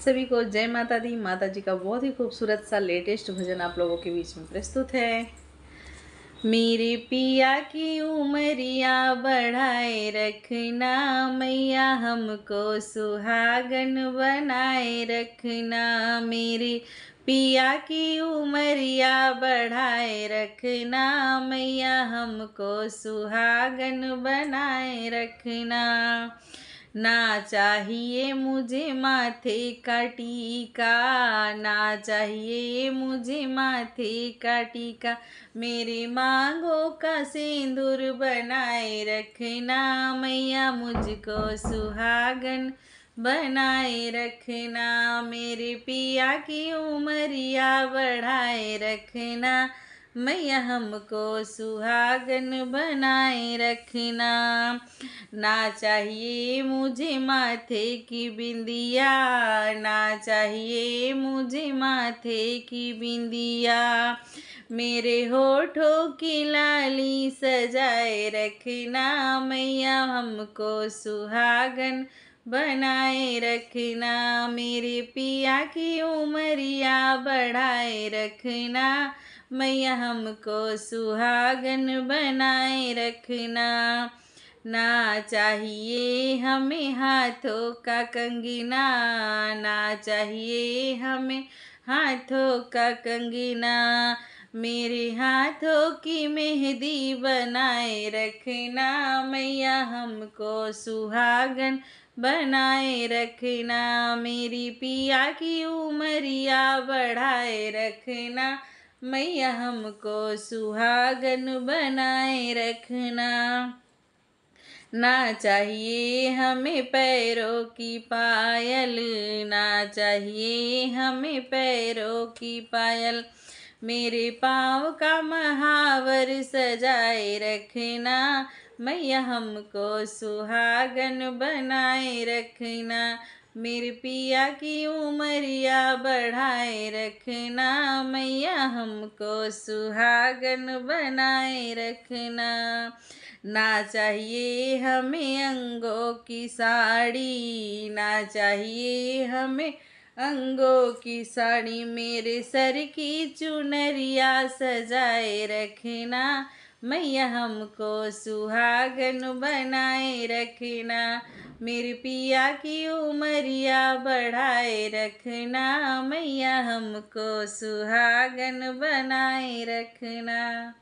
सभी को जय माता दी। माता जी का बहुत ही खूबसूरत सा लेटेस्ट भजन आप लोगों के बीच में प्रस्तुत है। मेरे पिया की उमरिया बढ़ाए रखना, मैया हमको सुहागन बनाए रखना। मेरे पिया की उमरिया बढ़ाए रखना, मैया हमको सुहागन बनाए रखना। ना चाहिए मुझे माथे का टीका, ना चाहिए मुझे माथे का टीका। मेरे मांगों का सिंदूर बनाए रखना, मैया मुझको सुहागन बनाए रखना। मेरे पिया की उमरिया बढ़ाए रखना, मैया हमको सुहागन बनाए रखना। ना चाहिए मुझे माथे की बिंदिया, ना चाहिए मुझे माथे की बिंदिया। मेरे होठों की लाली सजाए रखना, मैया हमको सुहागन बनाए रखना। मेरे पिया की उमरिया बढ़ाए रखना, मैया हमको सुहागन बनाए रखना। ना चाहिए हमें हाथों का कंगना, ना चाहिए हमें हाथों का कंगना। मेरे हाथों की मेहंदी बनाए रखना, मैया हमको सुहागन बनाए रखना। मेरी पिया की उमरिया बढ़ाए रखना, मैया हमको सुहागन बनाए रखना। ना चाहिए हमें पैरों की पायल, ना चाहिए हमें पैरों की पायल। मेरे पाँव का महावर सजाए रखना, मैया हमको सुहागन बनाए रखना। मेरे पिया की उमरिया बढ़ाए रखना, मैया हमको सुहागन बनाए रखना। ना चाहिए हमें अंगों की साड़ी, ना चाहिए हमें अंगों की साड़ी। मेरे सर की चुनरिया सजाए रखना, मैया हमको सुहागन बनाए रखना। मेरे पिया की उमरिया बढ़ाए रखना, मैया हमको सुहागन बनाए रखना।